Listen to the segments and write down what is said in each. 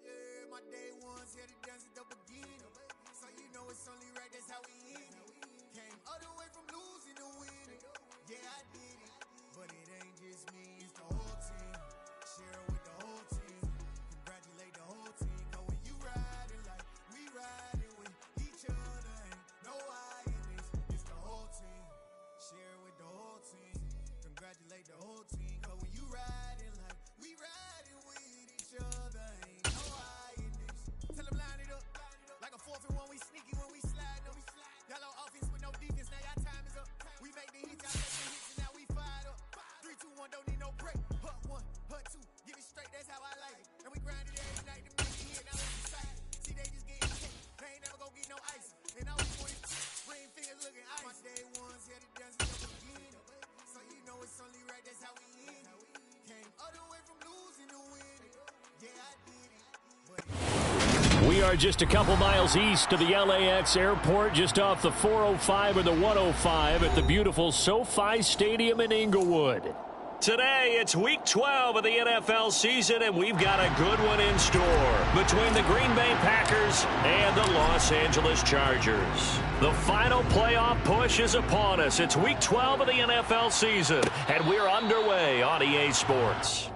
Yeah, my day ones here to dance at the beginning. So you know it's only right, that's how we end it. Came all the way from losing to winning. Yeah, I did it. But it ain't just me, it's the whole team. Share it with the whole team. Congratulate the whole team. Cause when you riding like we riding with each other, ain't no I in this. It's the whole team. Share it with the whole team. Congratulate the whole team. Cause when you riding like we riding with each other, ain't no I in this. Tell them line it up. Like a 4th and 1, we sneaky when we slide them. Y'all on offense with no defense, now y'all time is up. We make the hits, y'all make the hits, and now we fired up. 3, 2, 1, don't need no break. Hut 1, hut 2, give it straight, that's how I like it. And we grind it every night to make it hit, now it's exciting. See, they just getting hit, they ain't never gonna get no ice. And all we want is ring fingers looking ice. My day ones here to dance at the beginning. So you know it's only right, that's how we end it. Came all the way from losing to winning. Yeah, I did it. We are just a couple miles east of the LAX airport, just off the 405 or the 105 at the beautiful SoFi Stadium in Inglewood. Today, it's Week 12 of the NFL season, and we've got a good one in store between the Green Bay Packers and the Los Angeles Chargers. The final playoff push is upon us. It's Week 12 of the NFL season, and we're underway on EA Sports.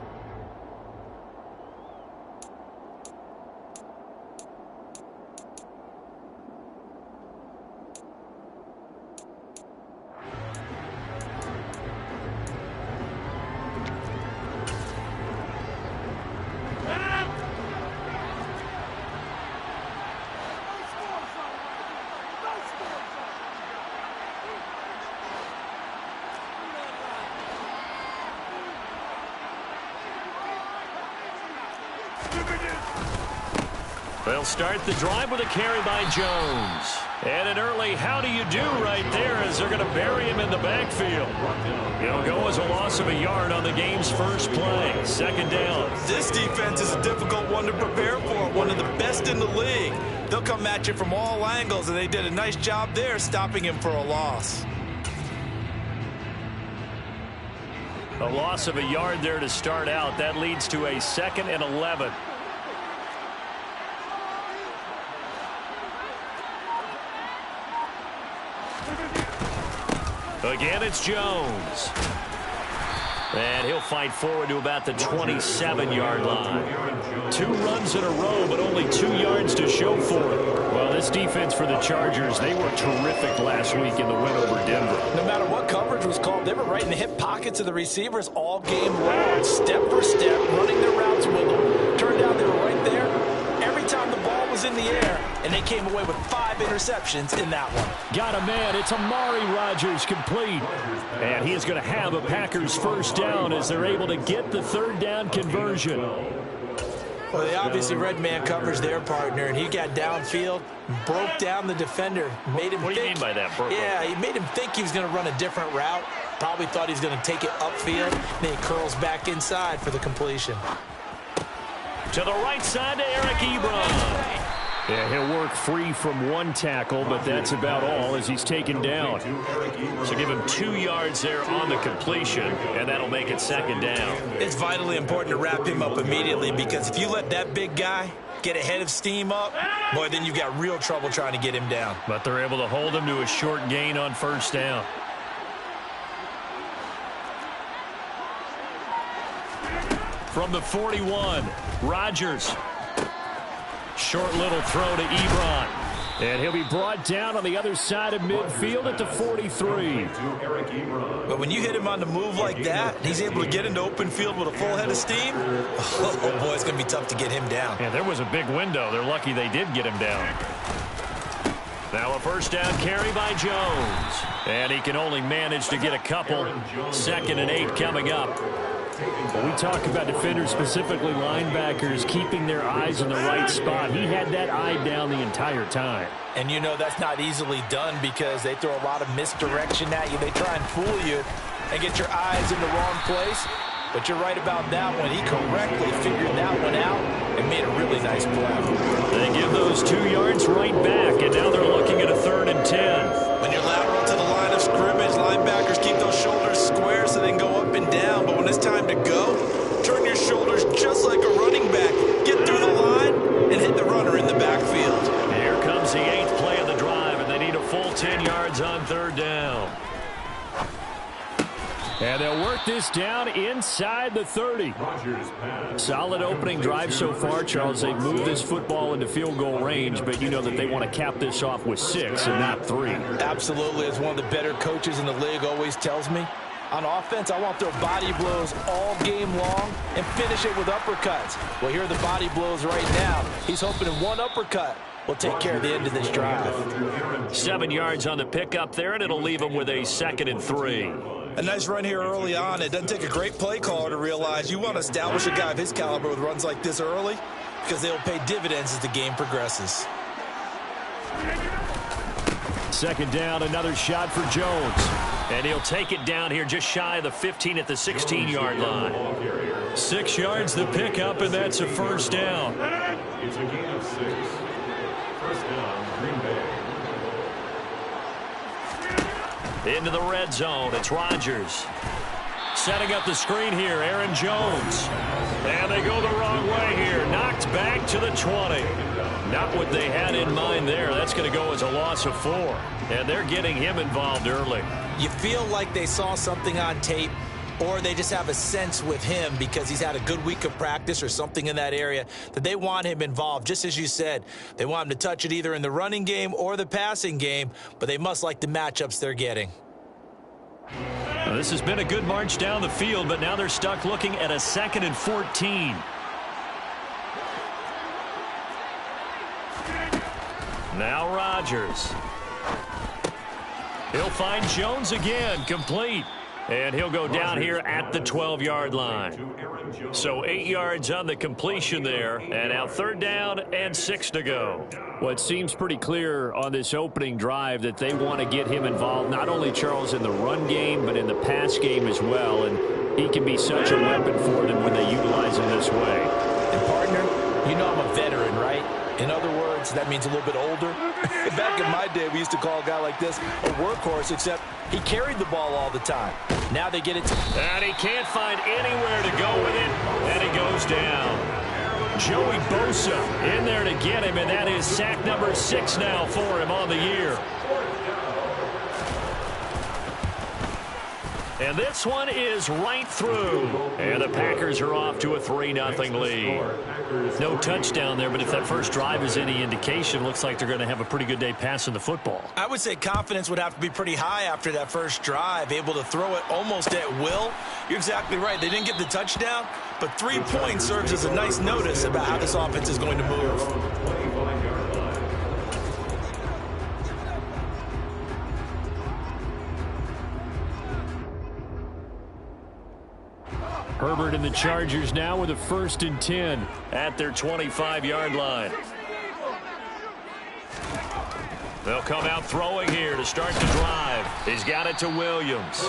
They'll start the drive with a carry by Jones. And an early how do you do right there as they're going to bury him in the backfield. It'll go as a loss of a yard on the game's first play. Second down. This defense is a difficult one to prepare for. One of the best in the league. They'll come at you from all angles, and they did a nice job there stopping him for a loss. A loss of a yard there to start out. That leads to a 2nd and 11. Again, it's Jones. And he'll fight forward to about the 27-yard line. 2 runs in a row, but only 2 yards to show for it. Well, this defense for the Chargers, they were terrific last week in the win over Denver. No matter what coverage was called, they were right in the hip pockets of the receivers all game long. Step for step, running their routes with them. Turned out they were right there every time the ball was in the air, and they came away with 5 interceptions in that one. Got a man. It's Amari Rodgers complete. And he is going to have a Packers first down as they're able to get the 3rd down conversion. Well, they obviously read man coverage their partner, and he got downfield, broke down the defender, made him What do you mean by that, Burko? Yeah, he made him think he was going to run a different route. Probably thought he was going to take it upfield. Then he curls back inside for the completion. To the right side to Eric Ebron. Yeah, he'll work free from 1 tackle, but that's about all as he's taken down. So give him 2 yards there on the completion, and that'll make it 2nd down. It's vitally important to wrap him up immediately because if you let that big guy get ahead of steam up, boy, then you've got real trouble trying to get him down. But they're able to hold him to a short gain on first down. From the 41, Rodgers. Short little throw to Ebron. And he'll be brought down on the other side of midfield at the 43. But when you hit him on the move like that, he's able to get into open field with a full head of steam, oh boy, it's going to be tough to get him down. Yeah, there was a big window. They're lucky they did get him down. Now a first down carry by Jones. And he can only manage to get a couple. 2nd and 8 coming up. When we talk about defenders, specifically linebackers, keeping their eyes in the right spot, he had that eye down the entire time. And you know that's not easily done because they throw a lot of misdirection at you. They try and fool you and get your eyes in the wrong place. But you're right about that one. He correctly figured that one out and made a really nice play. They give those 2 yards right back, and now they're looking at a 3rd and 10. When you're lateral to the line of scrimmage, linebackers keep those shoulders square so they can go up and down. But when it's time to go, turn your shoulders just like a running back. Get through the And they'll work this down inside the 30. Solid opening drive so far, Charles. They've moved this football into field goal range, but you know that they want to cap this off with 6 and not 3. Absolutely. As one of the better coaches in the league always tells me, on offense, I want their body blows all game long and finish it with uppercuts. Well, here are the body blows right now. He's hoping one uppercut will take care of the end of this drive. 7 yards on the pickup there, and it'll leave him with a 2nd and 3. A nice run here early on. It doesn't take a great play caller to realize you want to establish a guy of his caliber with runs like this early because they'll pay dividends as the game progresses. 2nd down, another shot for Jones. And he'll take it down here just shy of the 15 at the 16-yard line. 6 yards the pickup, and that's a 1st down. It's a gain of 6. 1st down, Green Bay. Into the red zone. It's Rodgers. Setting up the screen here, Aaron Jones. And they go the wrong way here. Knocked back to the 20. Not what they had in mind there. That's going to go as a loss of 4. And they're getting him involved early. You feel like they saw something on tape, or they just have a sense with him because he's had a good week of practice or something in that area that they want him involved. Just as you said, they want him to touch it either in the running game or the passing game, but they must like the matchups they're getting. Well, this has been a good march down the field, but now they're stuck looking at a 2nd and 14. Now Rodgers. He'll find Jones again, complete. And he'll go down here at the 12-yard line. So 8 yards on the completion there. And now 3rd down and 6 to go. Well, it seems pretty clear on this opening drive that they want to get him involved, not only, Charles, in the run game, but in the pass game as well. And he can be such a weapon for them when they utilize him this way. And, partner, you know I'm a veteran, right? In other words, that means a little bit older. Back in my day, we used to call a guy like this a workhorse, except he carried the ball all the time. Now they get it. And he can't find anywhere to go with it, and he goes down. Joey Bosa in there to get him, and that is sack number 6 now for him on the year. And this one is right through. And the Packers are off to a 3-0 lead. No touchdown there, but if that first drive is any indication, looks like they're going to have a pretty good day passing the football. I would say confidence would have to be pretty high after that first drive, able to throw it almost at will. You're exactly right. They didn't get the touchdown, but 3 points serves as a nice notice about how this offense is going to move. Herbert and the Chargers now with a 1st and 10 at their 25-yard line. They'll come out throwing here to start the drive. He's got it to Williams.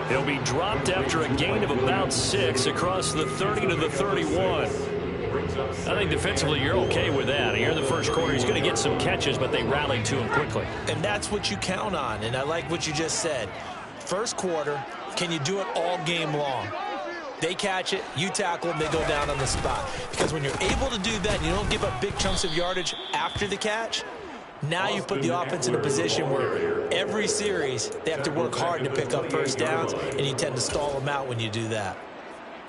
He'll be dropped after a gain of about 6 across the 30 to the 31. I think defensively you're okay with that. Here in the first quarter, he's going to get some catches, but they rallied to him quickly. And that's what you count on, and I like what you just said. First quarter, can you do it all game long? They catch it, you tackle them, they go down on the spot. Because when you're able to do that and you don't give up big chunks of yardage after the catch, now you put the offense in a position where every series they have to work hard to pick up 1st downs, and you tend to stall them out when you do that.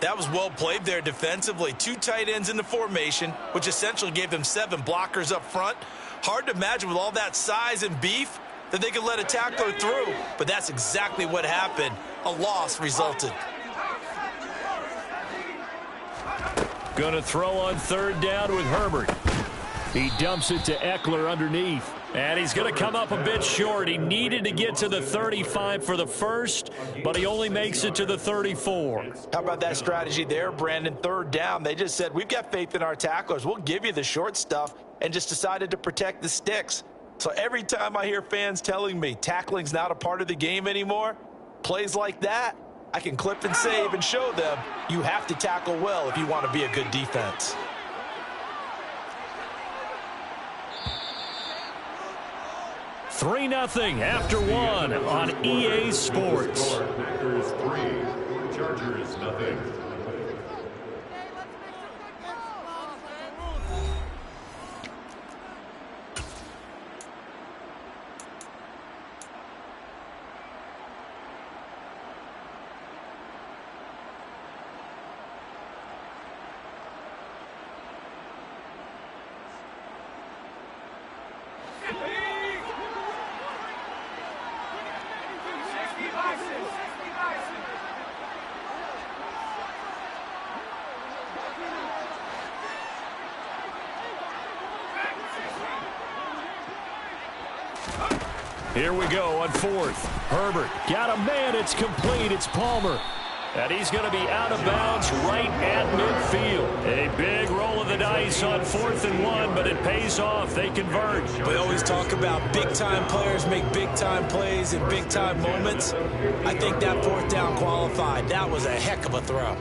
That was well played there defensively. 2 tight ends in the formation, which essentially gave them 7 blockers up front. Hard to imagine with all that size and beef that they could let a tackler through. But that's exactly what happened. A loss resulted. Going to throw on 3rd down with Herbert. He dumps it to Eckler underneath. And he's going to come up a bit short. He needed to get to the 35 for the first, but he only makes it to the 34. How about that strategy there, Brandon? 3rd down. They just said, we've got faith in our tacklers. We'll give you the short stuff, and just decided to protect the sticks. So every time I hear fans telling me tackling's not a part of the game anymore, plays like that, I can clip and save and show them you have to tackle well if you want to be a good defense. Three 0 after 1 on EA Sports. Packers 3, Chargers 0. Here we go on fourth. Herbert got a man. It's complete. It's Palmer. And he's going to be out of bounds right at midfield. A big roll of the dice on 4th and 1, but it pays off. They convert. We always talk about big-time players make big-time plays in big-time moments. I think that 4th down qualified. That was a heck of a throw.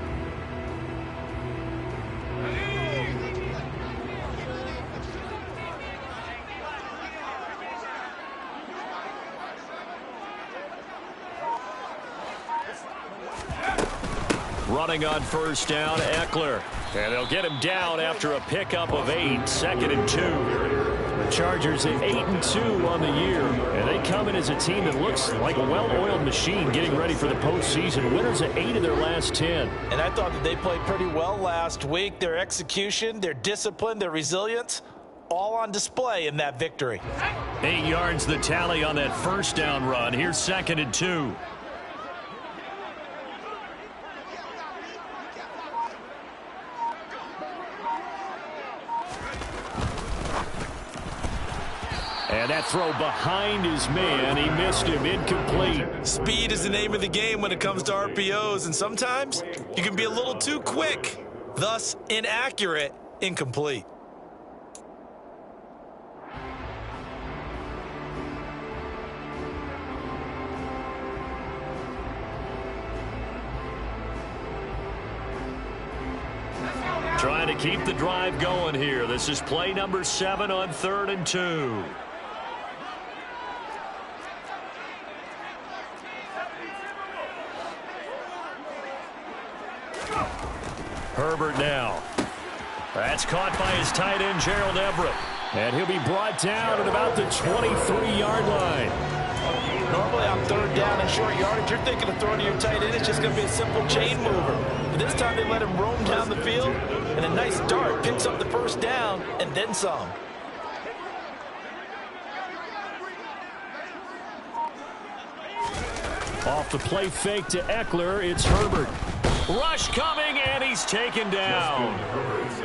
Running on first down, Eckler. And they'll get him down after a pickup of 8, 2nd and 2. The Chargers at 8-2 on the year. And they come in as a team that looks like a well-oiled machine getting ready for the postseason. Winners at 8 of their last 10. And I thought that they played pretty well last week. Their execution, their discipline, their resilience, all on display in that victory. 8 yards the tally on that first down run. Here's 2nd and 2. And that throw behind his man, he missed him, incomplete. Speed is the name of the game when it comes to RPOs, and sometimes you can be a little too quick, thus inaccurate, incomplete. Trying to keep the drive going here. This is play number 7 on 3rd and 2. Herbert now. That's caught by his tight end, Gerald Everett. And he'll be brought down at about the 23-yard line. Normally on 3rd down and short yardage, you're thinking of throwing to your tight end. It's just going to be a simple chain mover. But this time they let him roam down the field, and a nice dart picks up the first down and then some. Off the play fake to Eckler, it's Herbert. Rush coming, and he's taken down.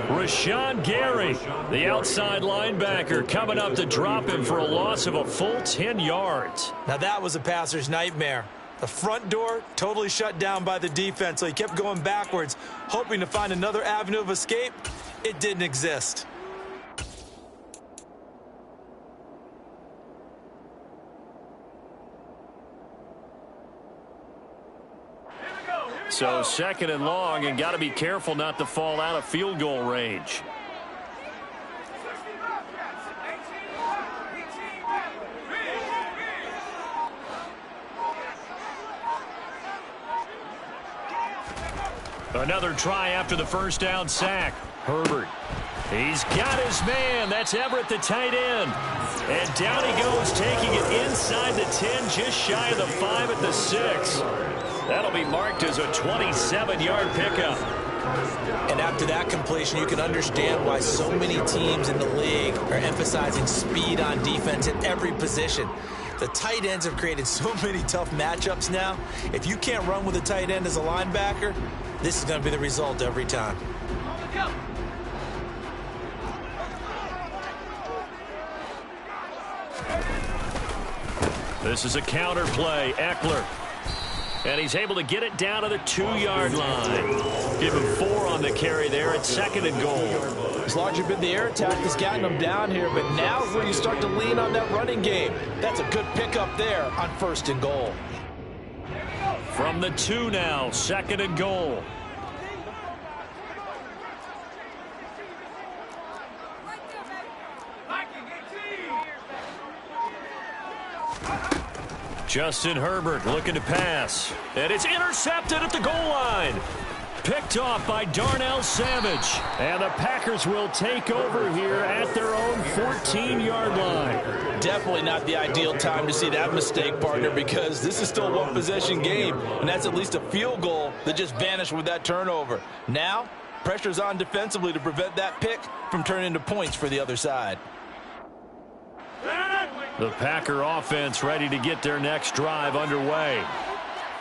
Rashawn Gary, the outside linebacker, coming up to drop him for a loss of a full 10 yards. Now that was a passer's nightmare. The front door totally shut down by the defense, so he kept going backwards, hoping to find another avenue of escape. It didn't exist. So 2nd and long, and got to be careful not to fall out of field goal range. Another try after the first down sack. Herbert. He's got his man. That's Everett, the tight end. And down he goes, taking it inside the 10, just shy of the 5 at the 6. That'll be marked as a 27-yard pickup. And after that completion, you can understand why so many teams in the league are emphasizing speed on defense at every position. The tight ends have created so many tough matchups now. If you can't run with a tight end as a linebacker, this is going to be the result every time. This is a counter play. Eckler. And he's able to get it down to the 2-yard line. Give him 4 on the carry there at 2nd and goal. It's largely been the air attack that's gotten them down here, but now is where you start to lean on that running game. That's a good pickup there on 1st and goal. From the 2 now, 2nd and goal. Justin Herbert looking to pass. And it's intercepted at the goal line. Picked off by Darnell Savage. And the Packers will take over here at their own 14-yard line. Definitely not the ideal time to see that mistake, partner, because this is still a one-possession game, and that's at least a field goal that just vanished with that turnover. Now, pressure's on defensively to prevent that pick from turning into points for the other side. The Packer offense ready to get their next drive underway.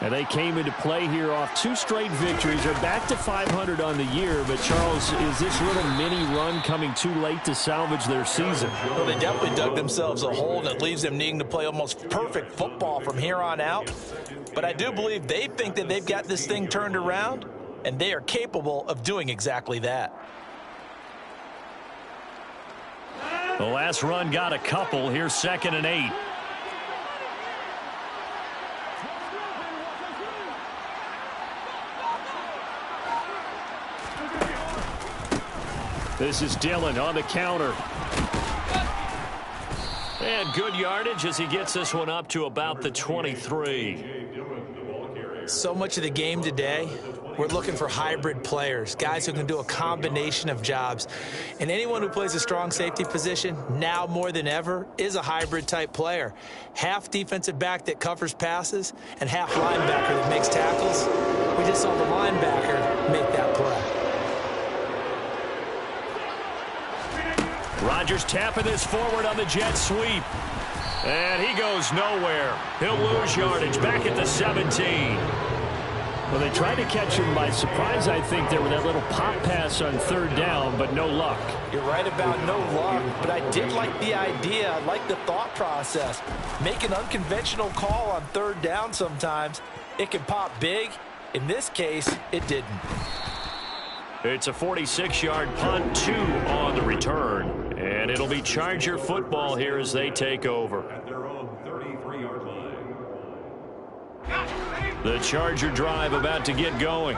And they came into play here off 2 straight victories. They're back to 500 on the year. But, Charles, is this little mini run coming too late to salvage their season? Well, they definitely dug themselves a hole that leaves them needing to play almost perfect football from here on out. But I do believe they think that they've got this thing turned around, and they are capable of doing exactly that. The last run got a couple. Here's 2nd and 8. This is Dillon on the counter. And good yardage as he gets this one up to about the 23. So much of the game today, we're looking for hybrid players, guys who can do a combination of jobs. And anyone who plays a strong safety position, now more than ever, is a hybrid type player. Half defensive back that covers passes and half linebacker that makes tackles. We just saw the linebacker make that play. Rodgers tapping this forward on the jet sweep. And he goes nowhere. He'll lose yardage back at the 17. Well, they tried to catch him by surprise, I think, there with that little pop pass on 3rd down, but no luck. You're right about no luck, but I did like the idea. I like the thought process. Make an unconventional call on 3rd down sometimes. It can pop big. In this case, it didn't. It's a 46-yard punt, 2 on the return. And it'll be Charger football here as they take over. At their own 33-yard line. The Charger drive about to get going.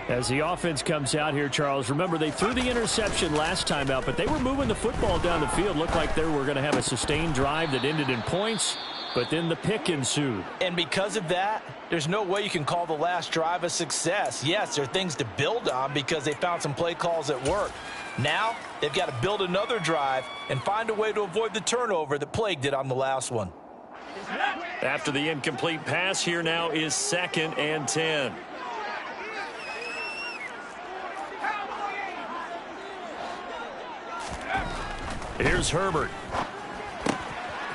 As the offense comes out here, Charles, remember they threw the interception last time out, but they were moving the football down the field. Looked like they were going to have a sustained drive that ended in points, but then the pick ensued. And because of that, there's no way you can call the last drive a success. Yes, there are things to build on because they found some play calls that work. Now, they've got to build another drive and find a way to avoid the turnover that plagued it on the last one. After the incomplete pass, here now is 2nd and 10. Here's Herbert.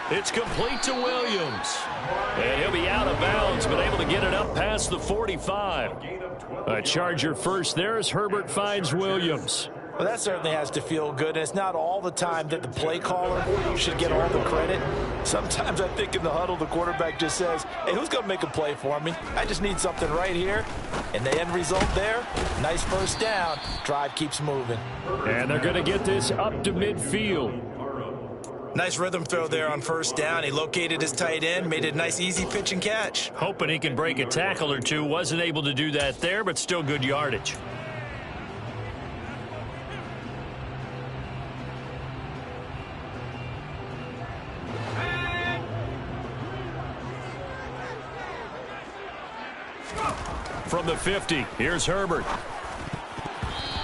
It's complete to Williams. And he'll be out of bounds, but able to get it up past the 45. A Charger first there as Herbert finds Williams. Well, that certainly has to feel good. And it's not all the time that the play caller should get all the credit. Sometimes I think in the huddle, the quarterback just says, hey, who's going to make a play for me? I just need something right here. And the end result there, nice 1st down. Drive keeps moving. And they're going to get this up to midfield. Nice rhythm throw there on 1st down. He located his tight end, made it a nice easy pitch and catch. Hoping he can break a tackle or two. Wasn't able to do that there, but still good yardage. From the 50, here's Herbert.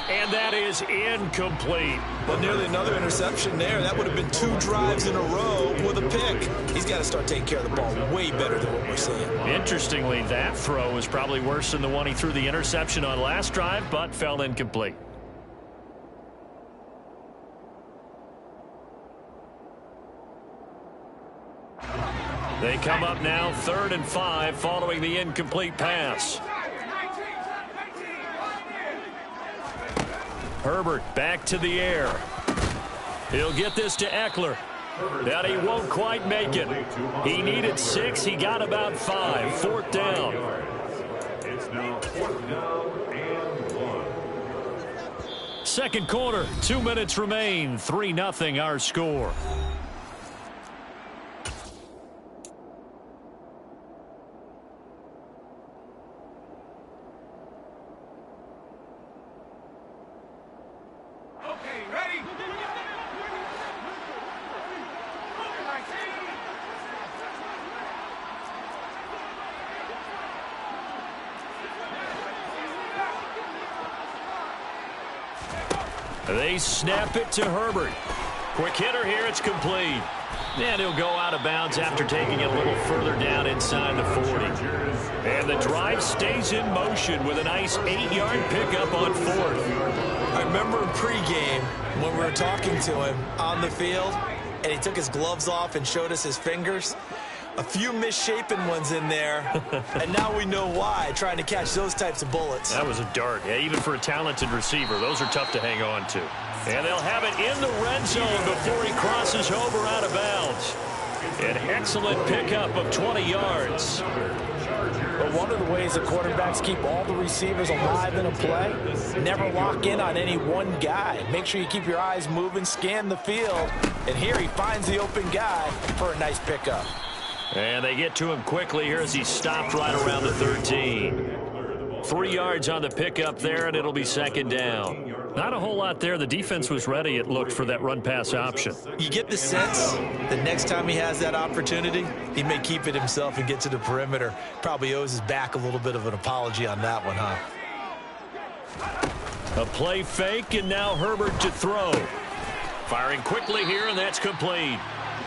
And that is incomplete. Well, nearly another interception there. That would have been 2 drives in a row with a pick. He's got to start taking care of the ball way better than what we're seeing. Interestingly, that throw was probably worse than the one he threw the interception on last drive, but fell incomplete. They come up now 3rd and 5 following the incomplete pass. Herbert back to the air. He'll get this to Eckler. But he won't quite make it. He needed 6. He got about 5. 4th down. It's now 4th down and 1. Second quarter. 2 minutes remain. 3-0 our score. They snap it to Herbert. Quick hitter here. It's complete. And he'll go out of bounds after taking it a little further down inside the 40. And the drive stays in motion with a nice 8-yard pickup on 4th. I remember in pregame when we were talking to him on the field, and he took his gloves off and showed us his fingers. A few misshapen ones in there, and now we know why, trying to catch those types of bullets. That was a dart. Yeah, even for a talented receiver, those are tough to hang on to. And they'll have it in the red zone before he crosses over out of bounds. An excellent pickup of 20 yards. But one of the ways the quarterbacks keep all the receivers alive in a play, never lock in on any one guy. Make sure you keep your eyes moving, scan the field, and here he finds the open guy for a nice pickup. And they get to him quickly here as he stopped right around the 13. 3 yards on the pickup there, and it'll be second down. Not a whole lot there. The defense was ready, it looked, for that run-pass option. You get the sense that next time he has that opportunity, he may keep it himself and get to the perimeter. Probably owes his back a little bit of an apology on that one, huh? A play fake, and now Herbert to throw. Firing quickly here, and that's complete.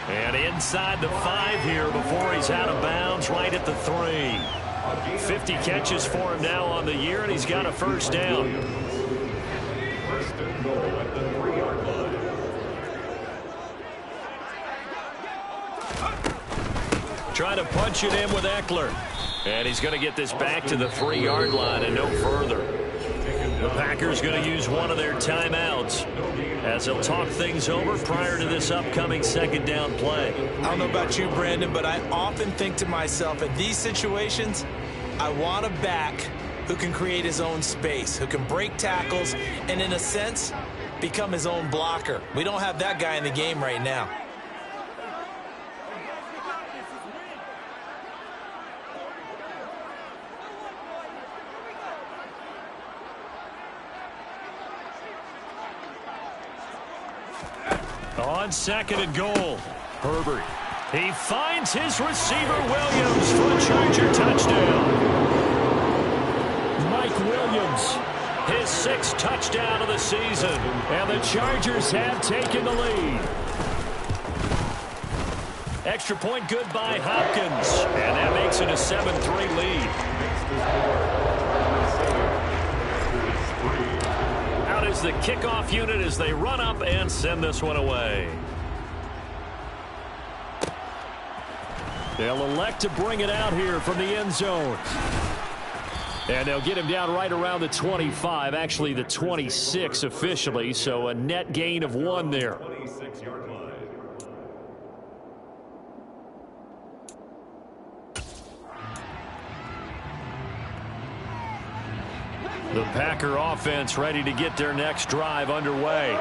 And inside the 5 here before he's out of bounds, right at the 3. 50 catches for him now on the year, and he's got a first down. First and goal at the 3-yard line. Trying to punch it in with Eckler. And he's going to get this back to the 3-yard line and no further. The Packers going to use one of their timeouts as they'll talk things over prior to this upcoming second down play. I don't know about you, Brandon, but I often think to myself, in these situations, I want a back who can create his own space, who can break tackles, and in a sense, become his own blocker. We don't have that guy in the game right now. On second and goal, Herbert. He finds his receiver, Williams, for a Charger touchdown. Mike Williams, his 6th touchdown of the season, and the Chargers have taken the lead. Extra point good by Hopkins, and that makes it a 7-3 lead. Out is the kickoff unit as they run up and send this one away. They'll elect to bring it out here from the end zone. And they'll get him down right around the 25, actually the 26 officially, so a net gain of 1 there. 26-yard line. The Packer offense ready to get their next drive underway.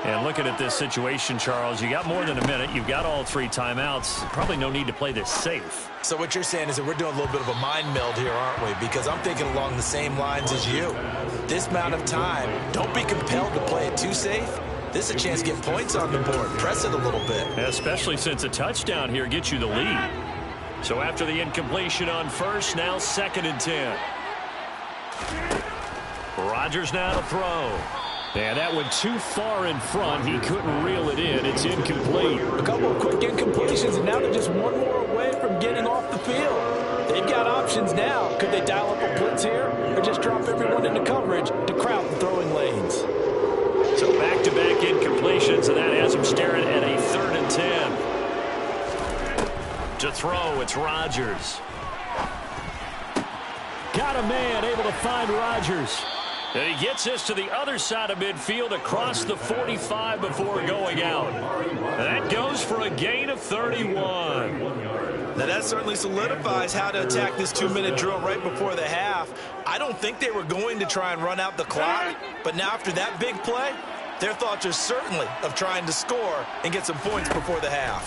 And looking at this situation, Charles, you got more than a minute. You've got all 3 timeouts. Probably no need to play this safe. So what you're saying is that we're doing a little bit of a mind meld here, aren't we? Because I'm thinking along the same lines as you. This amount of time, don't be compelled to play it too safe. This is a chance to get points on the board. Press it a little bit. Especially since a touchdown here gets you the lead. So after the incompletion on first, now 2nd and 10. Rodgers now to throw. And that went too far in front. He couldn't reel it in. It's incomplete. A couple of quick incompletions, and now they're just one more away from getting off the field. They've got options now. Could they dial up a blitz here or just drop everyone into coverage to crowd the throwing lanes? So back-to-back incompletions, and that has him staring at a 3rd and 10. To throw, it's Rodgers. Got a man able to find Rodgers. And he gets this to the other side of midfield across the 45 before going out. That goes for a gain of 31. Now that certainly solidifies how to attack this 2-minute drill right before the half. I don't think they were going to try and run out the clock, but now after that big play, their thoughts are certainly of trying to score and get some points before the half.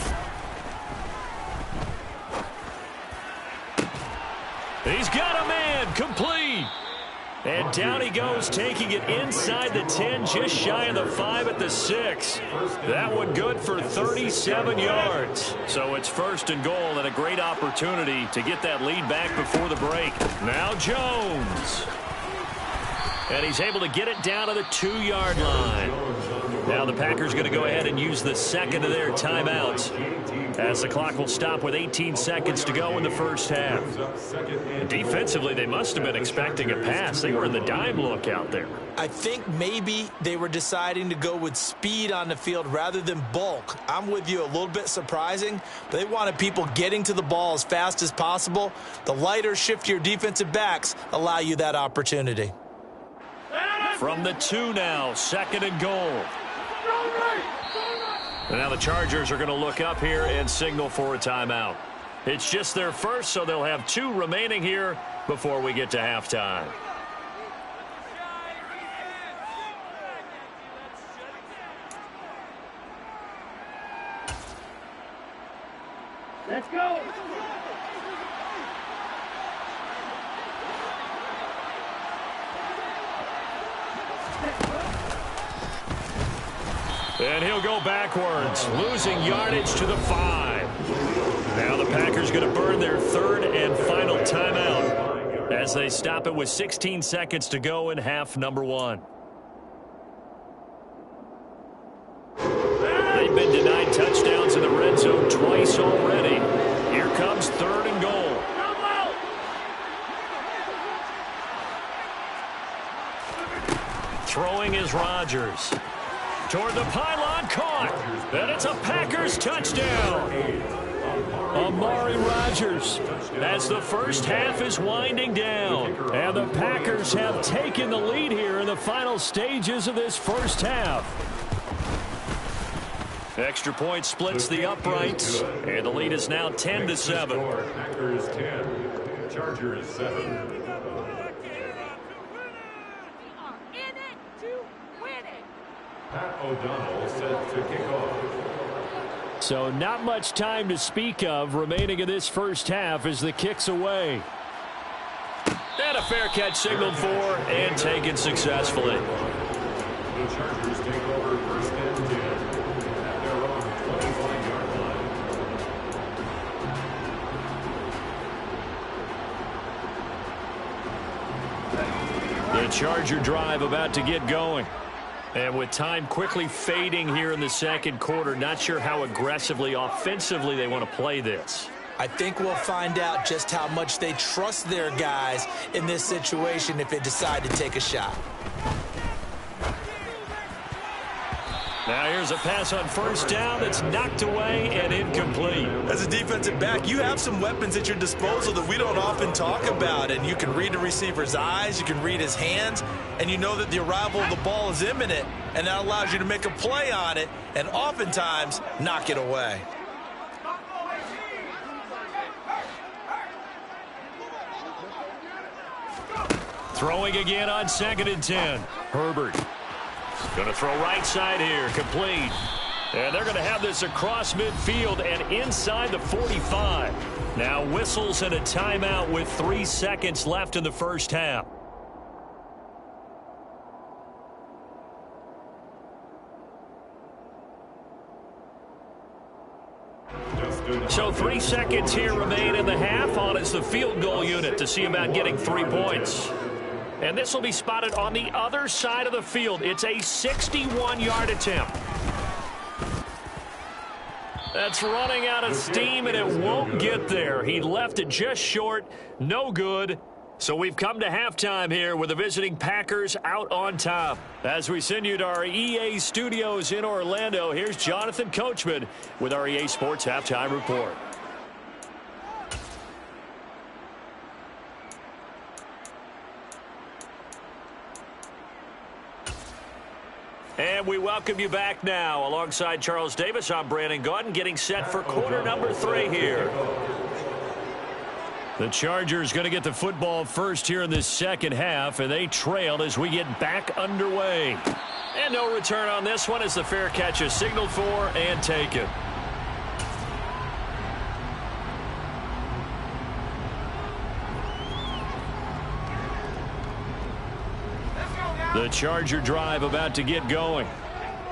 He's got a man, complete. And down he goes, taking it inside the 10, just shy of the 5 at the 6. That one good for 37 yards. So it's 1st and goal, and a great opportunity to get that lead back before the break. Now Jones. And he's able to get it down to the 2-yard line. Now the Packers going to go ahead and use the 2nd of their timeouts. as the clock will stop with 18 seconds to go in the first half. Defensively, they must have been expecting a pass. They were in the dime look out there. I think maybe they were deciding to go with speed on the field rather than bulk. I'm with you, a little bit surprising, but they wanted people getting to the ball as fast as possible. The lighter, shiftier defensive backs allow you that opportunity. From the 2 now, 2nd and goal. And now the Chargers are going to look up here and signal for a timeout. It's just their first, so they'll have 2 remaining here before we get to halftime. Let's go. And he'll go backwards, losing yardage to the 5. Now the Packers going to burn their 3rd and final timeout as they stop it with 16 seconds to go in half number 1. They've been denied touchdowns in the red zone twice already. Here comes 3rd and goal. Throwing is Rodgers. Toward the pylon, caught. And it's a Packers touchdown. Amari Rodgers, as the first half is winding down. And the Packers have taken the lead here in the final stages of this first half. Extra point splits the uprights, and the lead is now 10-7. Packers 10, Chargers 7. Pat O'Donnell set to kick off. So not much time to speak of remaining in this first half as the kick's away. And a fair catch signaled for and taken successfully. The Chargers take over 1st and 10 at their own 25-yard line. The Charger drive about to get going. And with time quickly fading here in the second quarter, not sure how aggressively, offensively they want to play this. I think we'll find out just how much they trust their guys in this situation if they decide to take a shot. Now here's a pass on 1st down that's knocked away and incomplete. As a defensive back, you have some weapons at your disposal that we don't often talk about. And you can read the receiver's eyes, you can read his hands, and you know that the arrival of the ball is imminent. And that allows you to make a play on it and oftentimes knock it away. Throwing again on 2nd and 10. Herbert. Going to throw right side here, complete. And they're going to have this across midfield and inside the 45. Now whistles and a timeout with 3 seconds left in the first half. So 3 seconds here remain in the half. On is the field goal unit to see about getting 3 points. And this will be spotted on the other side of the field. It's a 61-yard attempt. That's running out of steam, and it won't get there. He left it just short. No good. So we've come to halftime here with the visiting Packers out on top. As we send you to our EA studios in Orlando, here's Jonathan Coachman with our EA Sports Halftime Report. And we welcome you back now. Alongside Charles Davis, I'm Brandon Gaudin, getting set for quarter number 3 here. The Chargers going to get the football first here in this second half, and they trailed as we get back underway. And no return on this one as the fair catch is signaled for and taken. The Charger drive about to get going.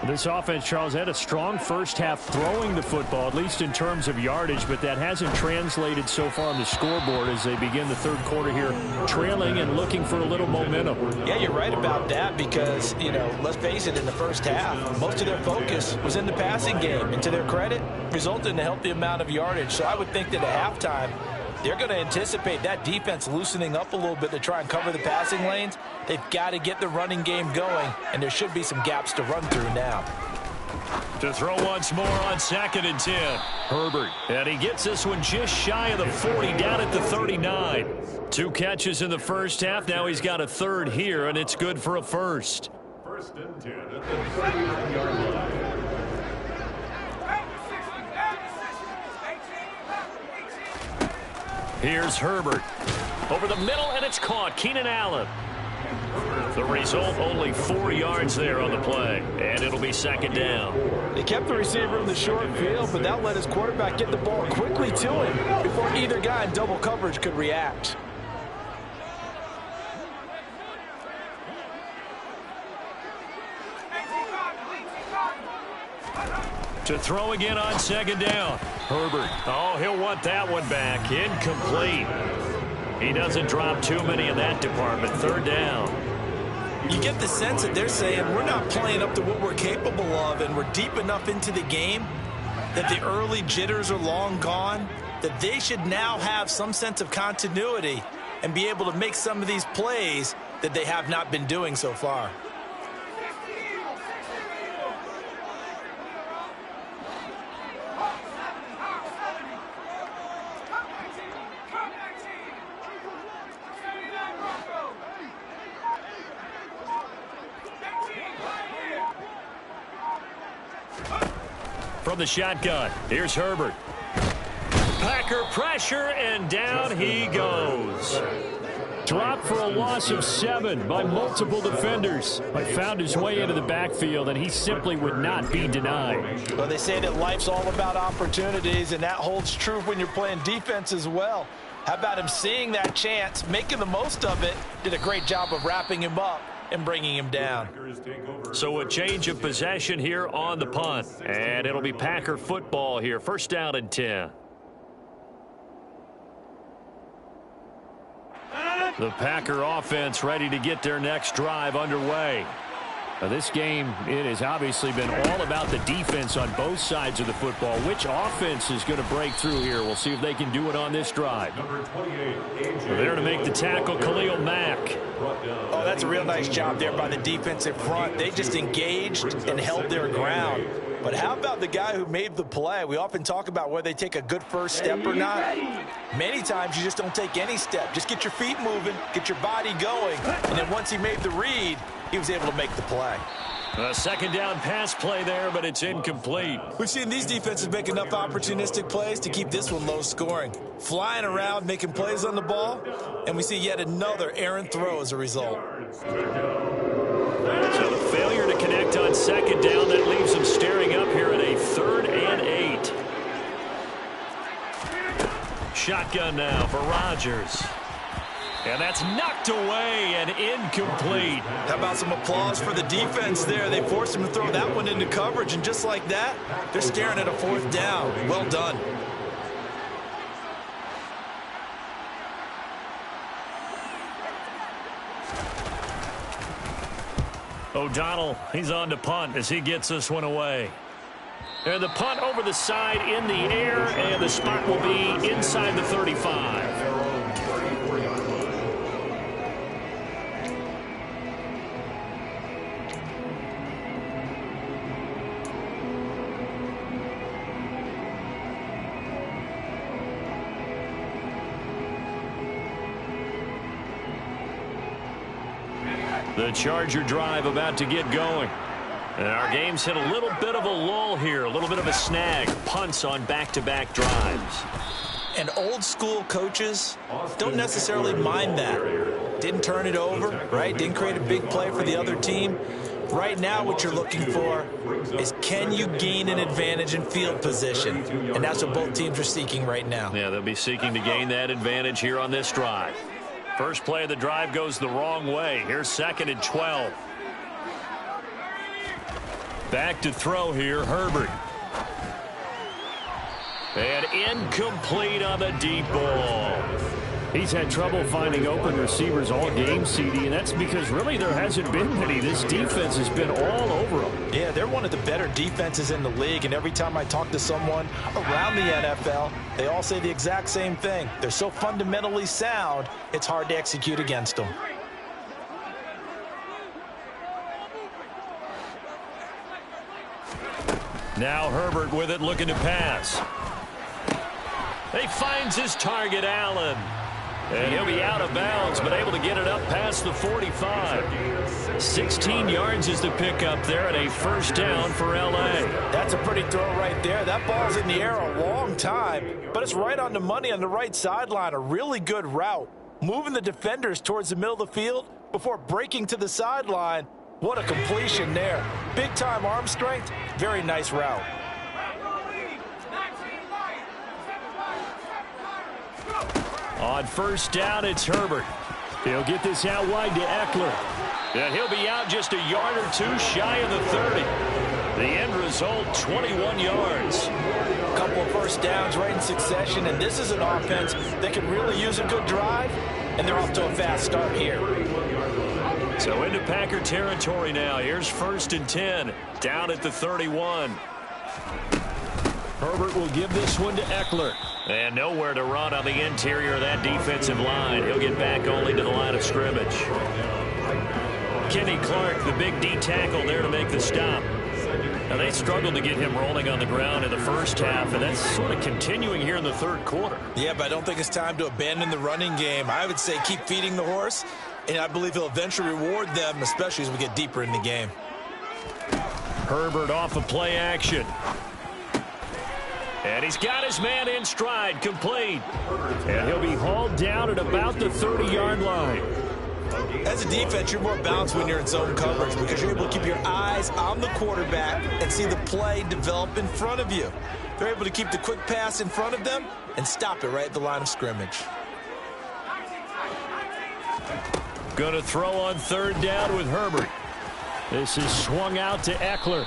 This offense, Charles, had a strong first half throwing the football, at least in terms of yardage, but that hasn't translated so far on the scoreboard as they begin the third quarter here, trailing and looking for a little momentum. Yeah, you're right about that because, let's face it, in the first half, most of their focus was in the passing game. And to their credit, resulted in a healthy amount of yardage. So I would think that at halftime, they're going to anticipate that defense loosening up a little bit to try and cover the passing lanes. They've got to get the running game going, and there should be some gaps to run through now. To throw once more on 2nd and 10. Herbert, and he gets this one just shy of the 40, down at the 39. 2 catches in the first half. Now he's got a third here, and it's good for a first. 1st and 10 at the 39-yard line. Here's Herbert. Over the middle, and it's caught. Keenan Allen. The result, only 4 yards there on the play, and it'll be 2nd down. They kept the receiver in the short field, but that let his quarterback get the ball quickly to him before either guy in double coverage could react. To throw again on 2nd down. Herbert. Oh, he'll want that one back. Incomplete. He doesn't drop too many in that department. 3rd down. You get the sense that they're saying we're not playing up to what we're capable of, and we're deep enough into the game that the early jitters are long gone, that they should now have some sense of continuity and be able to make some of these plays that they have not been doing so far. From the shotgun, here's Herbert. Packer pressure, and down he goes. Dropped for a loss of 7 by multiple defenders, but found his way into the backfield, and he simply would not be denied. Well, they say that life's all about opportunities, and that holds true when you're playing defense as well. How about him seeing that chance, making the most of it, did a great job of wrapping him up and bringing him down. So a change of possession here on the punt, and it'll be Packer football here. 1st down and 10. The Packer offense ready to get their next drive underway. Now this game, it has obviously been all about the defense on both sides of the football. Which offense is going to break through here? We'll see if they can do it on this drive. There to make the tackle, Khalil Mack. Oh, that's a real nice job there by the defensive front. They just engaged and held their ground. But how about the guy who made the play? We often talk about whether they take a good first step or not. Many times you just don't take any step. Just get your feet moving, get your body going, and then once he made the read, he was able to make the play. A 2nd down pass play there, but it's incomplete. We've seen these defenses make enough opportunistic plays to keep this one low scoring. Flying around, making plays on the ball, and we see yet another errant throw as a result. So the failure to connect on 2nd down, that leaves them staring up here at a 3rd and 8. Shotgun now for Rodgers. And that's knocked away and incomplete. How about some applause for the defense there? They forced him to throw that one into coverage, and just like that, they're staring at a 4th down. Well done. O'Donnell, he's on to punt as he gets this one away. And the punt over the side in the air, and the spot will be inside the 35. The Charger drive about to get going. And our game's hit a little bit of a lull here, a little bit of a snag. Punts on back-to-back drives. And old-school coaches don't necessarily mind that. Didn't turn it over, right? Didn't create a big play for the other team. Right now what you're looking for is, can you gain an advantage in field position? And that's what both teams are seeking right now. Yeah, they'll be seeking to gain that advantage here on this drive. First play of the drive goes the wrong way. Here's 2nd and 12. Back to throw here, Herbert. And incomplete on the deep ball. He's had trouble finding open receivers all game, CD, and that's because really there hasn't been many. This defense has been all over them. Yeah, they're one of the better defenses in the league, and every time I talk to someone around the NFL, they all say the exact same thing. They're so fundamentally sound, it's hard to execute against them. Now Herbert with it, looking to pass. He finds his target, Allen. And he'll be out of bounds, but able to get it up past the 45. 16 yards is the pickup there, and a first down for L.A. That's a pretty throw right there. That ball's in the air a long time, but it's right on the money on the right sideline. A really good route. Moving the defenders towards the middle of the field before breaking to the sideline. What a completion there. Big-time arm strength. Very nice route. On first down, it's Herbert. He'll get this out wide to Eckler. And he'll be out just a yard or two shy of the 30. The end result, 21 yards. A couple of first downs right in succession, and this is an offense that can really use a good drive, and they're off to a fast start here. So into Packer territory now. Here's 1st and 10, down at the 31. Herbert will give this one to Eckler. And nowhere to run on the interior of that defensive line. He'll get back only to the line of scrimmage. Kenny Clark, the big D tackle there to make the stop. Now, they struggled to get him rolling on the ground in the first half, and that's sort of continuing here in the third quarter. Yeah, but I don't think it's time to abandon the running game. I would say keep feeding the horse, and I believe he'll eventually reward them, especially as we get deeper in the game. Herbert off of play action. And he's got his man in stride, complete. And he'll be hauled down at about the 30-yard line. As a defense, you're more balanced when you're in zone coverage because you're able to keep your eyes on the quarterback and see the play develop in front of you. They're able to keep the quick pass in front of them and stop it right at the line of scrimmage. Going to throw on third down with Herbert. This is swung out to Eckler.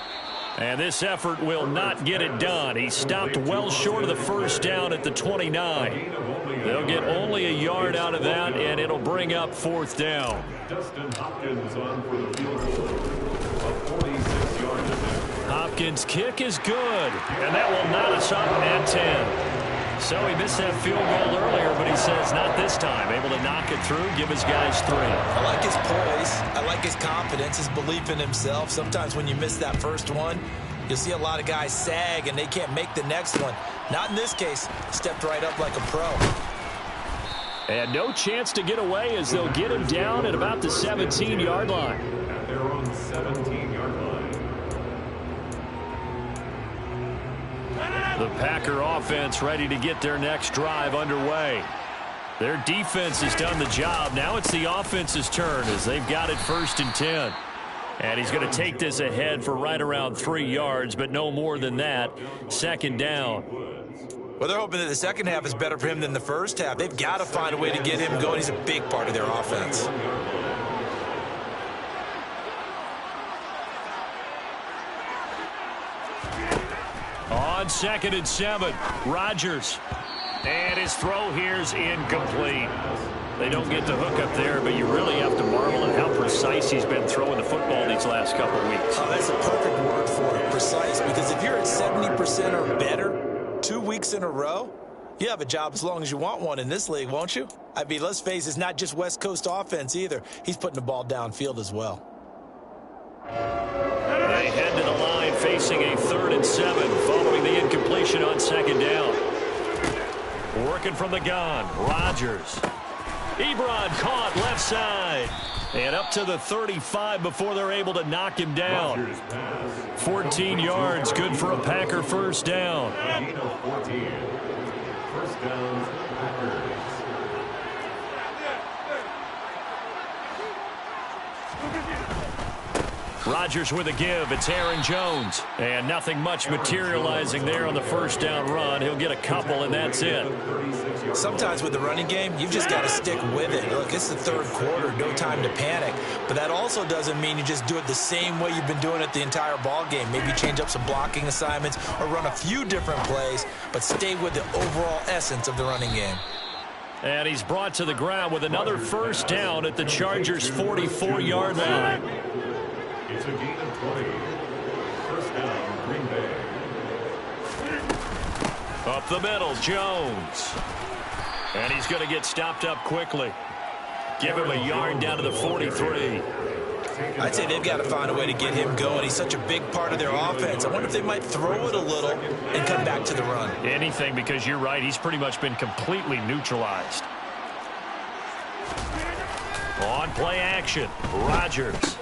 And this effort will not get it done. He stopped well short of the first down at the 29. They'll get only a yard out of that, and it'll bring up 4th down. Dustin Hopkins on for the field goal. A 46-yard attempt. Hopkins' kick is good, and that will knot us up at 10. So he missed that field goal earlier, but he says not this time. Able to knock it through, give his guys 3. I like his poise. I like his confidence, his belief in himself. Sometimes when you miss that first one, you'll see a lot of guys sag and they can't make the next one. Not in this case. Stepped right up like a pro. And no chance to get away as they'll get him down at about the 17-yard line. At their own 17-yard line. The Packer offense ready to get their next drive underway. Their defense has done the job. Now it's the offense's turn as they've got it 1st and 10. And he's going to take this ahead for right around 3 yards, but no more than that. 2nd down. Well, they're hoping that the second half is better for him than the first half. They've got to find a way to get him going. He's a big part of their offense. On 2nd and 7, Rodgers. And his throw here's incomplete. They don't get the hook up there, but you really have to marvel at how precise he's been throwing the football these last couple of weeks. Oh, that's a perfect word for it, precise, because if you're at 70% or better 2 weeks in a row, you have a job as long as you want one in this league, won't you? I mean, let's face it, it's not just West Coast offense either. He's putting the ball downfield as well. They head to the line facing a 3rd and 7 following the incompletion on 2nd down. Working from the gun, Rodgers. Ebron caught left side. And up to the 35 before they're able to knock him down. 14 yards, good for a Packer first down. 14. First down, Packers. Rodgers with a give. It's Aaron Jones. And nothing much materializing there on the first down run. He'll get a couple, and that's it. Sometimes with the running game, you've just got to stick with it. Look, it's the third quarter, no time to panic. But that also doesn't mean you just do it the same way you've been doing it the entire ball game. Maybe change up some blocking assignments or run a few different plays, but stay with the overall essence of the running game. And he's brought to the ground with another first down at the Chargers' 44-yard line. It's a gain of 20. First down, Green Bay. Up the middle, Jones. And he's going to get stopped up quickly. Give him a yard down to the 43. I'd say they've got to find a way to get him going. He's such a big part of their offense. I wonder if they might throw it a little and come back to the run. Anything, because you're right. He's pretty much been completely neutralized. On play action, Rodgers.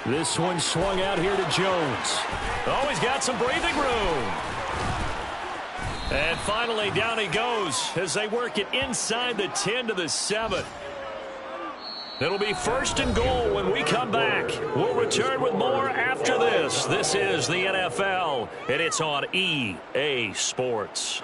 This one swung out here to Jones. Oh, he's got some breathing room. And finally, down he goes as they work it inside the 10 to the 7. It'll be first and goal when we come back. We'll return with more after this. This is the NFL, and it's on EA Sports.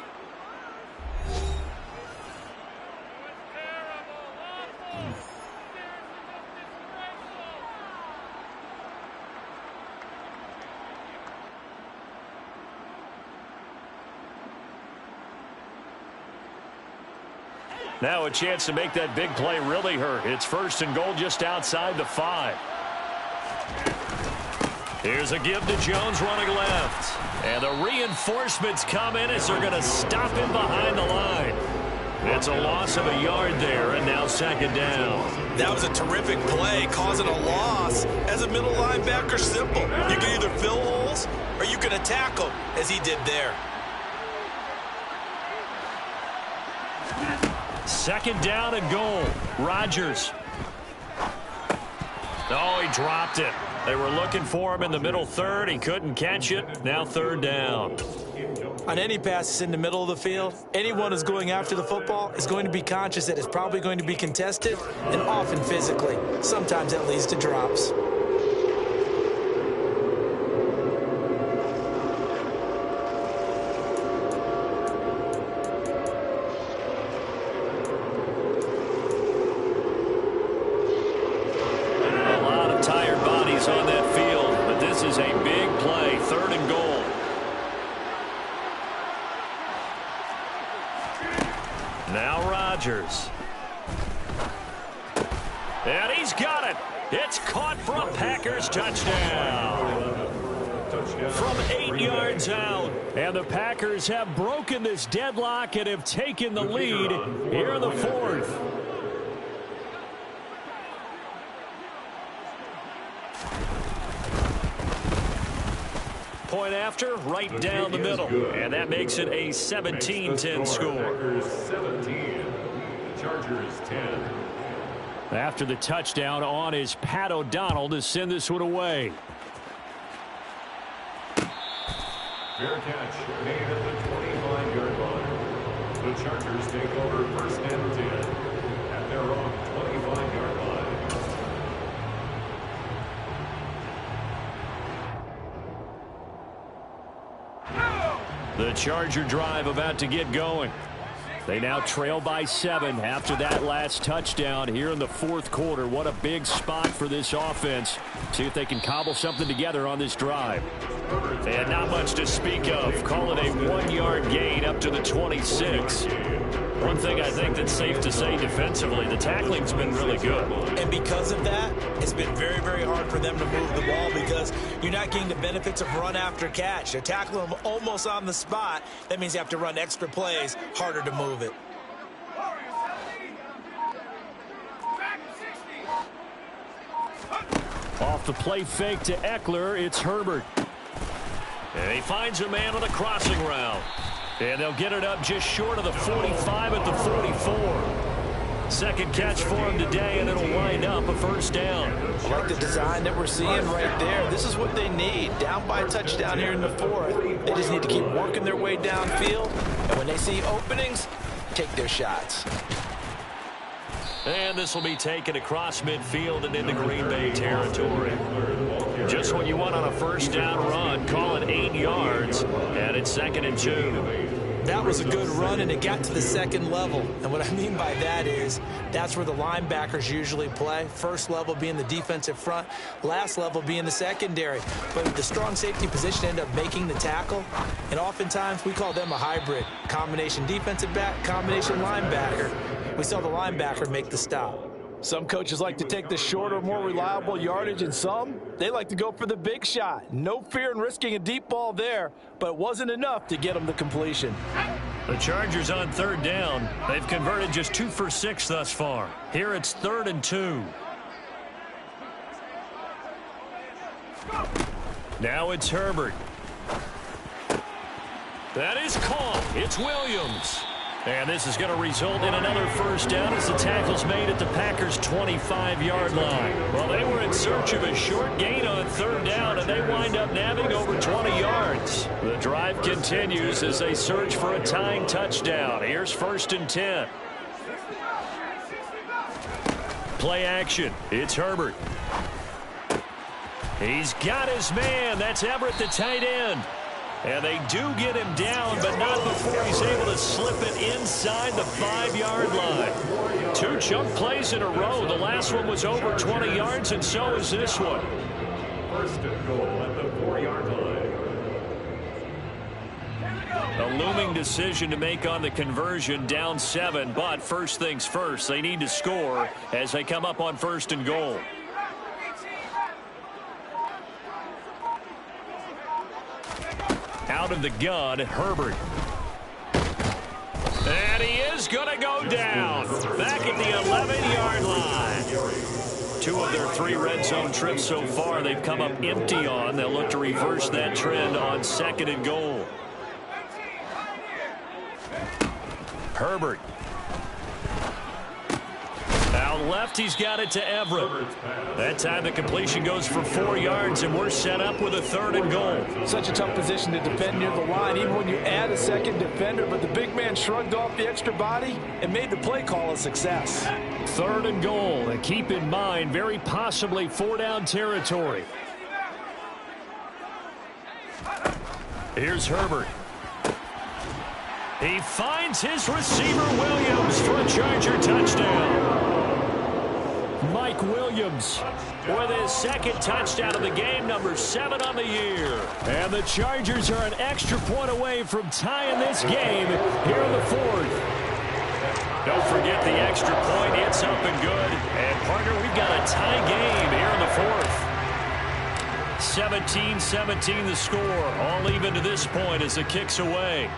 Now a chance to make that big play really hurt. It's first and goal just outside the 5. Here's a give to Jones running left. And the reinforcements come in as they're going to stop him behind the line. It's a loss of a yard there, and now second down. That was a terrific play, causing a loss. As a middle linebacker, simple. You can either fill holes or you can attack them, as he did there. Second down and goal. Rodgers. Oh, he dropped it. They were looking for him in the middle third. He couldn't catch it. Now third down. On any passes in the middle of the field, anyone who's going after the football is going to be conscious that it's probably going to be contested and often physically. Sometimes that leads to drops. On that field, but this is a big play, third and goal. Now Rodgers. And he's got it. It's caught for a Packers touchdown. From 8 yards out. And the Packers have broken this deadlock and have taken the lead here in the fourth. Point after, right down the middle. And that makes it a 17-10 score. Packers 17, Chargers 10. After the touchdown on is Pat O'Donnell to send this one away. Fair catch made at the 25-yard line. The Chargers take over first and 10 at their own 25-yard line. The Charger drive about to get going. They now trail by 7 after that last touchdown here in the fourth quarter. What a big spot for this offense. See if they can cobble something together on this drive. And not much to speak of. Call it a 1-yard gain up to the 26. One thing I think that's safe to say defensively, the tackling's been really good. And because of that, it's been very, very hard for them to move the ball because you're not getting the benefits of run after catch. They're tackling them almost on the spot. That means you have to run extra plays, harder to move it. Off the play fake to Eckler, it's Herbert. And he finds a man on the crossing route. And they'll get it up just short of the 45 at the 44. Second catch for him today, and it'll wind up a first down. I like the design that we're seeing right there. This is what they need. Down by a touchdown here in the fourth. They just need to keep working their way downfield. And when they see openings, take their shots. And this will be taken across midfield and into Green Bay territory. Just what you want on a first down run. Call it 8 yards, and it's 2nd and 2. That was a good run, and it got to the second level. And what I mean by that is that's where the linebackers usually play. First level being the defensive front, last level being the secondary. But the strong safety position ended up making the tackle, and oftentimes we call them a hybrid. Combination defensive back, combination linebacker. We saw the linebacker make the stop. Some coaches like to take the shorter, more reliable yardage, and some, they like to go for the big shot. No fear in risking a deep ball there, but it wasn't enough to get them the completion. The Chargers on 3rd down. They've converted just 2 for 6 thus far. Here it's 3rd and 2. Now it's Herbert. That is caught. It's Williams. And this is going to result in another first down as the tackle's made at the Packers' 25-yard line. Well, they were in search of a short gain on 3rd down, and they wind up nabbing over 20 yards. The drive continues as they search for a tying touchdown. Here's 1st and 10. Play action. It's Herbert. He's got his man. That's Everett, the tight end. And they do get him down, but not before he's able to slip it inside the 5-yard line. 2 chunk plays in a row. The last one was over 20 yards, and so is this one. 1st and goal at the 4-yard line. A looming decision to make on the conversion, down 7, but first things first, they need to score as they come up on 1st and goal. Out of the gun, Herbert. And he is going to go down. Back at the 11-yard line. 2 of their 3 red zone trips so far they've come up empty on. They'll look to reverse that trend on 2nd and goal. Herbert. Out left, he's got it to Everett. That time the completion goes for 4 yards, and we're set up with a 3rd and goal. Such a tough position to defend near the line, even when you add a second defender, but the big man shrugged off the extra body and made the play call a success. 3rd and goal, and keep in mind, very possibly 4-down territory. Here's Herbert. He finds his receiver, Williams, for a Charger touchdown. Mike Williams with his 2nd touchdown of the game, number 7 on the year. And the Chargers are an extra point away from tying this game here in the 4th. Don't forget the extra point. It's up and good. And, partner, we've got a tie game here in the 4th. 17-17 the score. All even to this point as the kick's away.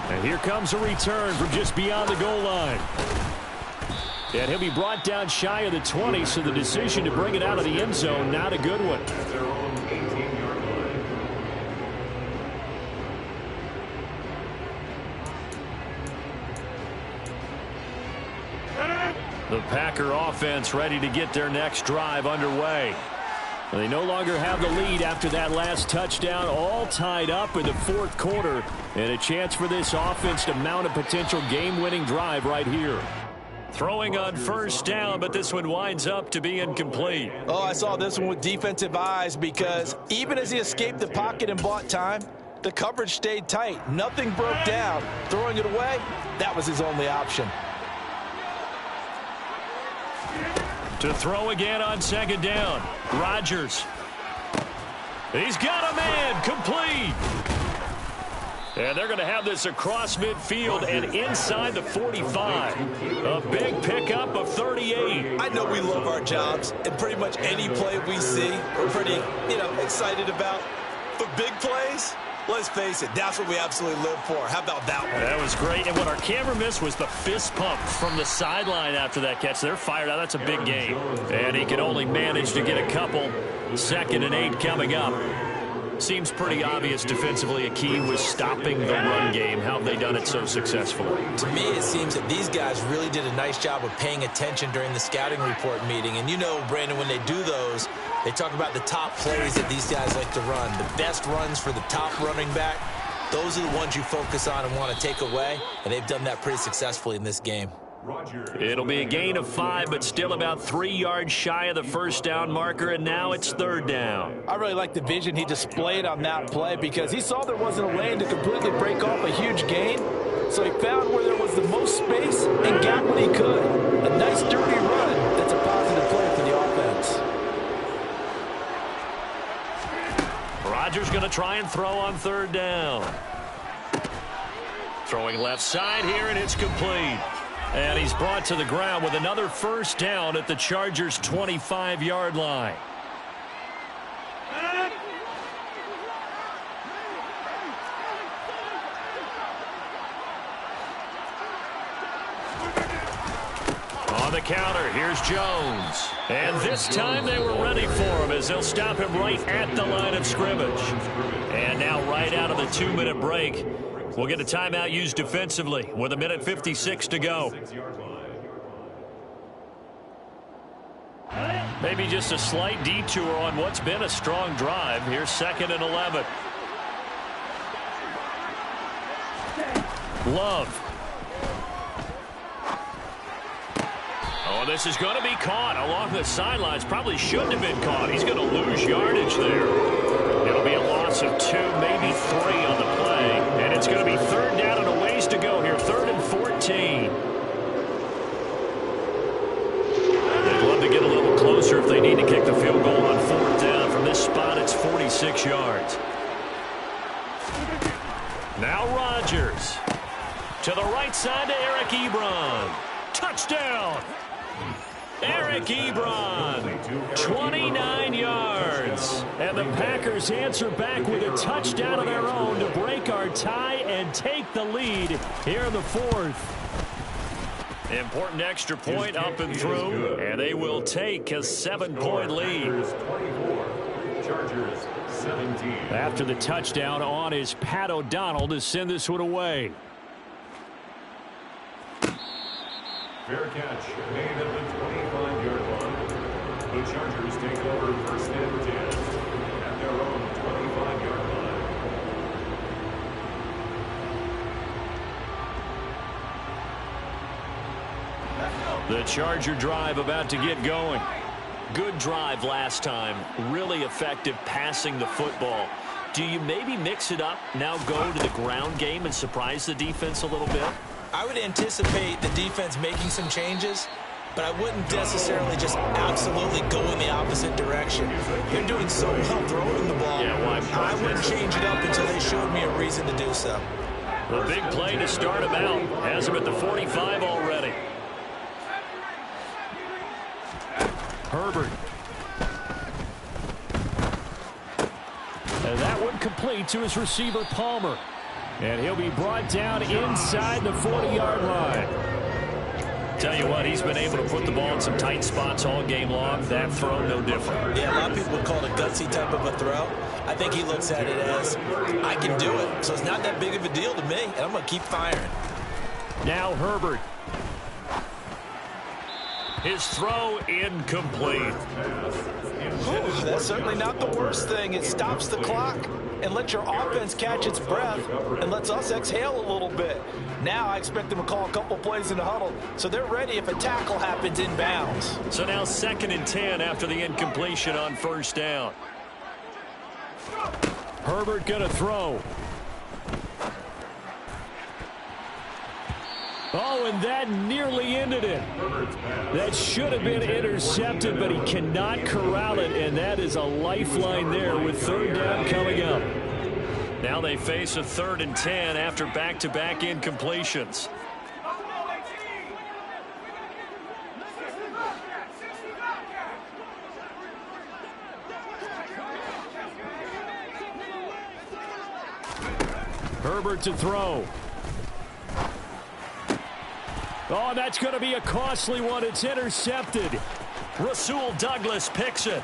And here comes a return from just beyond the goal line. And he'll be brought down shy of the 20, so the decision to bring it out of the end zone, not a good one. The Packer offense ready to get their next drive underway. They no longer have the lead after that last touchdown, all tied up in the 4th quarter, and a chance for this offense to mount a potential game-winning drive right here. Throwing on 1st down, but this one winds up to be incomplete. Oh, I saw this one with defensive eyes because even as he escaped the pocket and bought time, the coverage stayed tight. Nothing broke down. Throwing it away, that was his only option. To throw again on 2nd down. Rodgers. He's got a man. Complete. And they're going to have this across midfield and inside the 45. A big pickup of 38. I know we love our jobs, and pretty much any play we see, we're pretty, excited about. But big plays, let's face it, that's what we absolutely live for. How about that one? That was great. And what our camera missed was the fist pump from the sideline after that catch. They're fired out. That's a big game. And he can only manage to get a couple. 2nd and 8 coming up. Seems pretty obvious defensively a key was stopping the run game. How have they done it so successfully? To me, it seems that these guys really did a nice job of paying attention during the scouting report meeting. And Brandon, when they do those, they talk about the top plays that these guys like to run. The best runs for the top running back, those are the ones you focus on and want to take away. And they've done that pretty successfully in this game. Rodgers. It'll be a gain of 5, but still about 3 yards shy of the first down marker, and now it's third down. I really like the vision he displayed on that play because he saw there wasn't a lane to completely break off a huge gain. So he found where there was the most space and got what he could. A nice dirty run that's a positive play for the offense. Rodgers going to try and throw on third down. Throwing left side here, and it's complete. And he's brought to the ground with another first down at the Chargers' 25-yard line. On the counter, here's Jones. And this time they were ready for him as they'll stop him right at the line of scrimmage. And now right out of the 2-minute break, we'll get a timeout used defensively with 1:56 to go. Maybe just a slight detour on what's been a strong drive. Here's 2nd and 11. Love. Oh, this is going to be caught along the sidelines. Probably shouldn't have been caught. He's going to lose yardage there. It'll be a loss of 2, maybe 3 on the play. And it's going to be third down and a ways to go here. 3rd and 14. They'd love to get a little closer if they need to kick the field goal on 4th down. From this spot, it's 46 yards. Now Rodgers. To the right side to Eric Ebron. Touchdown! Eric Ebron, 29 yards. And the Packers answer back with a touchdown of their own to break our tie and take the lead here in the 4th. Important extra point up and through, and they will take a 7-point lead. Chargers 17. After the touchdown on is Pat O'Donnell to send this one away. Fair catch made at the 25-yard line. The Chargers take over 1st and 10 at their own 25-yard line. The Charger drive about to get going. Good drive last time. Really effective passing the football. Do you maybe mix it up, now go to the ground game and surprise the defense a little bit? I would anticipate the defense making some changes, but I wouldn't necessarily just absolutely go in the opposite direction. They're doing so well throwing the ball. Yeah, why? I wouldn't change it up until they showed me a reason to do so. A big play to start him out. Has him at the 45 already. Herbert. And that one complete to his receiver, Palmer. And he'll be brought down inside the 40-yard line. Tell you what, he's been able to put the ball in some tight spots all game long. That throw, no different. Yeah, a lot of people would call it a gutsy type of a throw. I think he looks at it as, I can do it, so it's not that big of a deal to me, and I'm going to keep firing. Now Herbert. His throw incomplete. That's certainly not the worst thing. It stops the clock and lets your offense catch its breath and lets us exhale a little bit. Now I expect them to call a couple plays in the huddle, so they're ready if a tackle happens inbounds. So now 2nd and 10 after the incompletion on 1st down. Herbert going to throw. Oh, and that nearly ended it. That should have been intercepted, but he cannot corral it, and that is a lifeline there with 3rd down coming up. Now they face a 3rd and 10 after back-to-back incompletions. Herbert to throw. Oh, that's going to be a costly one. It's intercepted. Rasul Douglas picks it.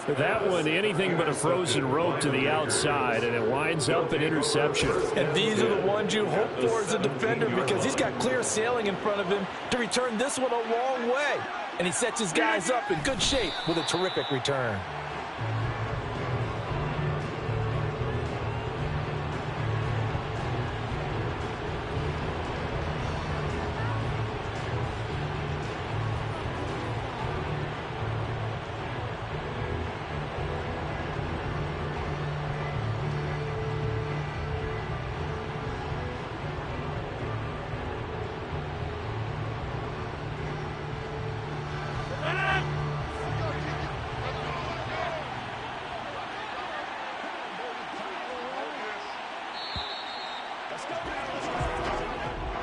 That one, anything but a frozen rope to the outside, and it winds up an interception. And these are the ones you hope for as a defender because he's got clear sailing in front of him to return this one a long way. And he sets his guys up in good shape with a terrific return.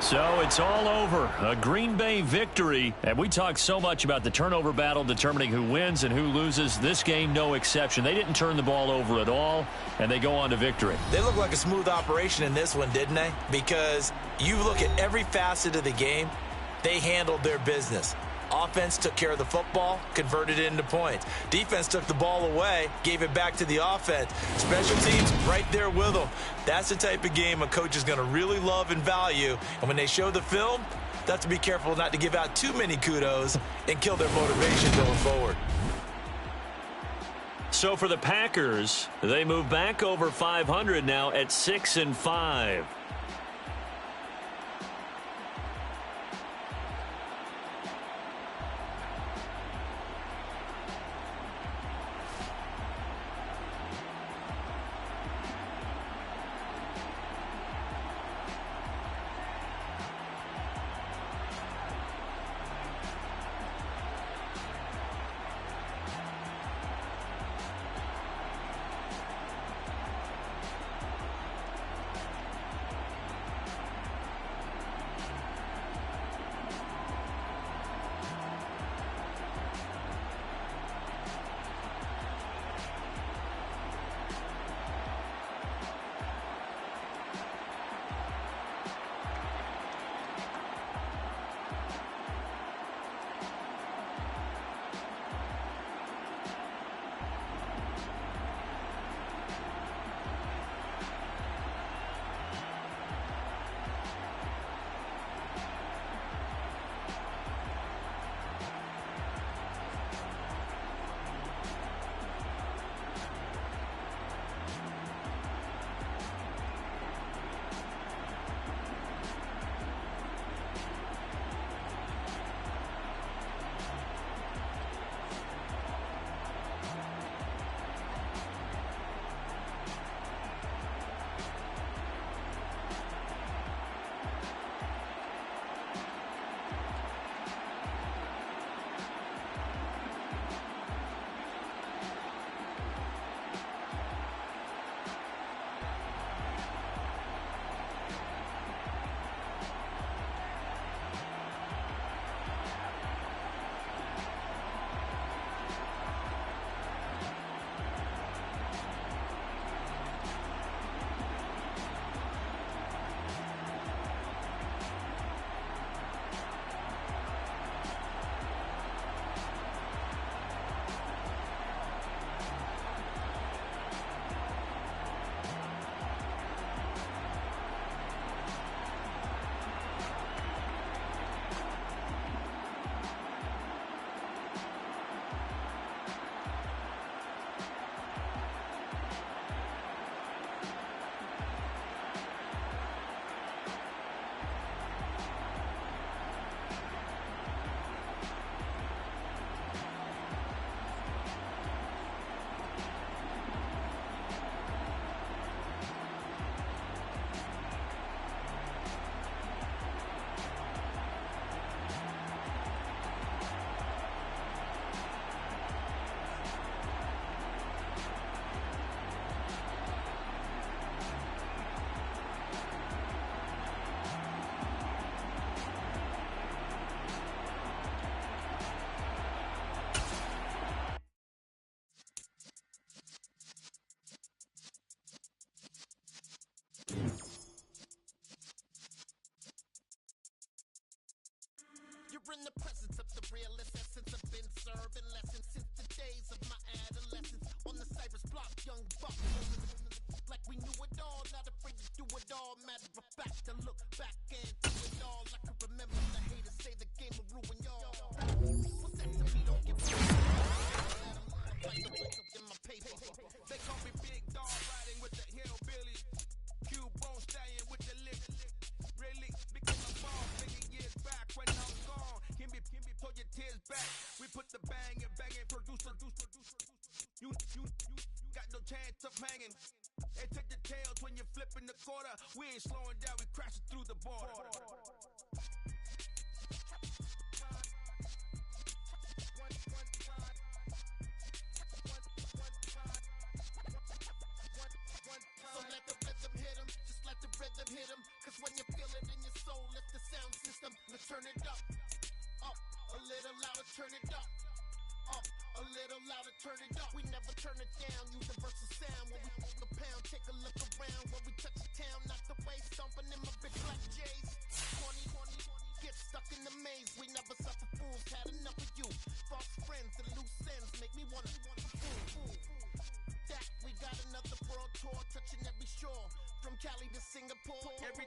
So it's all over. A Green Bay victory. And we talk so much about the turnover battle determining who wins and who loses. This game, no exception. They didn't turn the ball over at all, and they go on to victory. They look like a smooth operation in this one, didn't they? Because you look at every facet of the game, they handled their business. Offense took care of the football, converted it into points. Defense took the ball away, gave it back to the offense. Special teams right there with them. That's the type of game a coach is going to really love and value. And when they show the film, they have to be careful not to give out too many kudos and kill their motivation going forward. So for the Packers, they move back over 500 now at 6-5. You're in the presence of the realest essence. I've been serving lessons since the days of my adolescence. On the Cypress block, young buck. Like we knew it all, not afraid to do it all. Matter of fact, to look back and do it all. I can remember the haters say the game will ruin y'all. What's that to me? Don't give a fuck. Like the wake up in my paper. They call me Big Dog, riding with the hillbillies. Cubone staying with the lick. Really? Because I'm ball 50 years back when I'm gone. Can be pull your tears back. We put the bang and producer. You got no chance of hanging. They take the tails when you're flipping the quarter. We ain't slowing down, we crashing through the border. So let the rhythm hit 'em, just let the rhythm hit 'em. Cause when you feel it in your soul, let the turn it up. Up, a little louder, turn it up. Up, a little louder, turn it up. We never turn it down, universal sound. When we the pound, take a look around. When we touch the town, knock the way, stomping in my big black J's. 20, get stuck in the maze. We never suffer fools, had enough of you. False friends and loose ends make me wanna fool. That we got another world tour, touching every shore. From Cali to Singapore, every